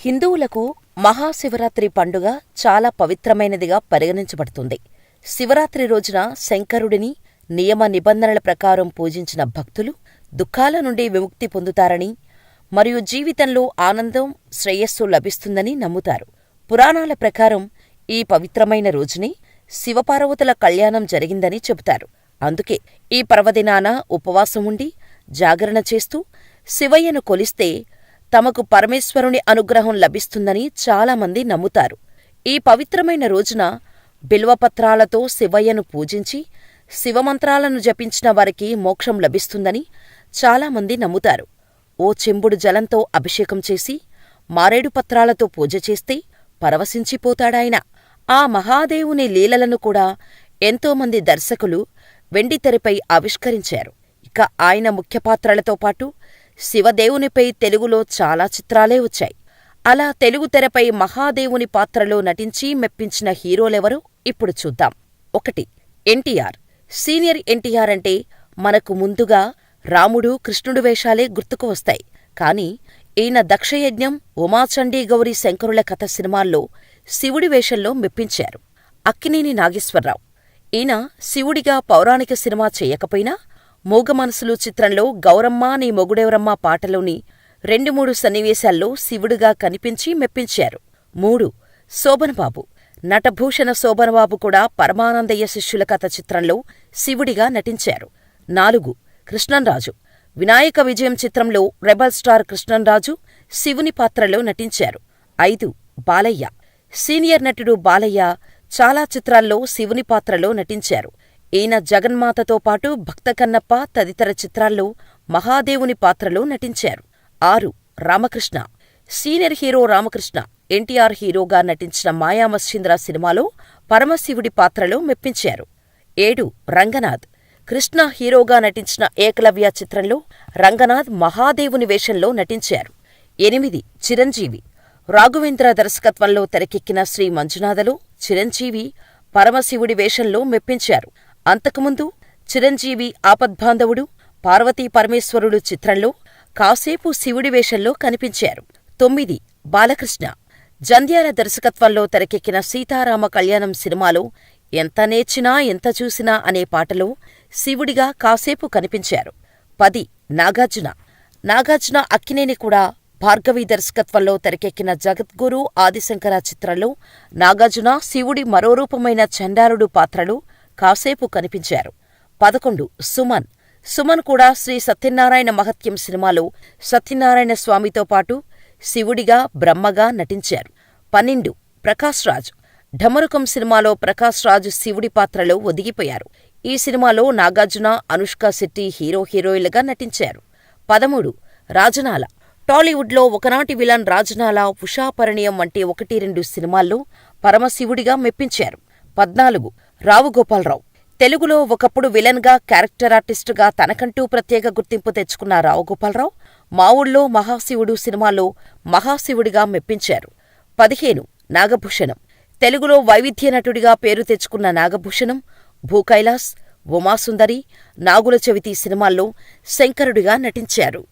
హిందువులకు మహాశివరాత్రి పండుగ చాలా పవిత్రమైనదిగా పరిగణించబడుతుంది. శివరాత్రి రోజున శంకరుడిని నియమ నిబంధనల ప్రకారం పూజించిన భక్తులు దుఃఖాల నుండి విముక్తి పొందుతారని మరియు జీవితంలో ఆనందం, శ్రేయస్సు లభిస్తుందని నమ్ముతారు. పురాణాల ప్రకారం ఈ పవిత్రమైన రోజునే శివపార్వతుల కళ్యాణం జరిగిందని చెబుతారు. అందుకే ఈ పర్వదినాన ఉపవాసం ఉండి జాగరణ చేస్తూ శివయ్యను కొలిస్తే తమకు పరమేశ్వరుని అనుగ్రహం లభిస్తుందని చాలామంది నమ్ముతారు. ఈ పవిత్రమైన రోజున బిల్వపత్రాలతో శివయ్యను పూజించి శివమంత్రాలను జపించిన వారికి మోక్షం లభిస్తుందని చాలామంది నమ్ముతారు. ఓ చెంబుడు జలంతో అభిషేకం చేసి మారేడు పత్రాలతో పూజ చేస్తే పరవశించిపోతాడాయన. ఆ మహాదేవుని లీలలను కూడా ఎంతోమంది దర్శకులు వెండితెరపై ఆవిష్కరించారు. ఇక ఆయన ముఖ్యపాత్రలతో పాటు శివదేవునిపై తెలుగులో చాలా చిత్రాలే వచ్చాయి. అలా తెలుగు తెరపై మహాదేవుని పాత్రలో నటించి మెప్పించిన హీరోలెవరో ఇప్పుడు చూద్దాం. 1. ఎన్టీఆర్. సీనియర్ ఎన్టీఆర్ అంటే మనకు ముందుగా రాముడు, కృష్ణుడు వేషాలే గుర్తుకు వస్తాయి. కాని ఈయన దక్షయజ్ఞం, ఉమాచండీ గౌరీ శంకరుల కథ సినిమాల్లో శివుడి వేషంలో మెప్పించారు. అక్కినేని నాగేశ్వరరావు. ఈయన శివుడిగా పౌరాణిక సినిమా చేయకపోయినా మూగమనసులు చిత్రంలో గౌరమ్మ నీ మొగుడెవరమ్మ పాటలోని 2-3 సన్నివేశాల్లో శివుడిగా కనిపించి మెప్పించారు. 3. శోభనబాబు. నటభూషణ శోభనబాబు కూడా పరమానందయ్య శిష్యుల కథ చిత్రంలో శివుడిగా నటించారు. 4. కృష్ణంరాజు. వినాయక విజయం చిత్రంలో రెబల్ స్టార్ కృష్ణంరాజు శివుని పాత్రలో నటించారు. 5. బాలయ్య. సీనియర్ నటుడు బాలయ్య చాలా చిత్రాల్లో శివుని పాత్రలో నటించారు. ఈయన జగన్మాతతో పాటు భక్త కన్నప్ప తదితర చిత్రాల్లో మహాదేవుని పాత్రలో నటించారు. 6. రామకృష్ణ. సీనియర్ హీరో రామకృష్ణ ఎన్టీఆర్ హీరోగా నటించిన మాయామశ్చింద్ర సినిమాలో పరమశివుడి పాత్రలో మెప్పించారు. 7. రంగనాథ్. కృష్ణ హీరోగా నటించిన ఏకలవ్య చిత్రంలో రంగనాథ్ మహాదేవుని వేషంలో నటించారు. 8. చిరంజీవి. రాఘవేంద్ర దర్శకత్వంలో తెరకెక్కిన శ్రీ మంజునాథలో చిరంజీవి పరమశివుడి వేషంలో మెప్పించారు. అంతకుముందు చిరంజీవి ఆపద్బాంధవుడు, పార్వతీ పరమేశ్వరుడు చిత్రంలో కాసేపు శివుడి వేషంలో కనిపించారు. 9. బాలకృష్ణ. జంధ్యాల దర్శకత్వంలో తెరకెక్కిన సీతారామ కళ్యాణం సినిమాలో ఎంత నేర్చినా ఎంత చూసినా అనే పాటలో శివుడిగా కాసేపు కనిపించారు. 10. నాగార్జున. నాగార్జున అక్కినేని కూడా భార్గవి దర్శకత్వంలో తెరకెక్కిన జగద్గురు ఆదిశంకర చిత్రంలో నాగార్జున శివుడి మరో రూపమైన చండాలుడు పాత్రలో కాసేపు కనిపించారు. 11. సుమన్. సుమన్ కూడా శ్రీ సత్యనారాయణ మహత్యం సినిమాలో సత్యనారాయణ స్వామితో పాటు శివుడిగా, బ్రహ్మగా నటించారు. 12. ప్రకాష్ రాజ్. ఢమరుకం సినిమాలో ప్రకాష్ రాజ్ శివుడి పాత్రలో ఒదిగిపోయారు. ఈ సినిమాలో నాగార్జున, అనుష్క శెట్టి హీరోయిన్లుగా నటించారు. 13. రాజనాల. టాలీవుడ్లో ఒకనాటి విలన్ రాజనాల, ఉషాపరిణయం వంటి 1-2 సినిమాల్లో పరమశివుడిగా మెప్పించారు. 14. రావు గోపాలరావు. తెలుగులో ఒకప్పుడు విలన్గా, క్యారెక్టర్ ఆర్టిస్టుగా తనకంటూ ప్రత్యేక గుర్తింపు తెచ్చుకున్న రావు గోపాలరావు మా ఊళ్ళో మహాశివుడు సినిమాలో మహాశివుడిగా మెప్పించారు. 15. నాగభూషణం. తెలుగులో వైవిధ్య నటుడిగా పేరు తెచ్చుకున్న నాగభూషణం భూకైలాస్, ఉమాసుందరి, నాగుల చవితి సినిమాల్లో శంకరుడిగా నటించారు.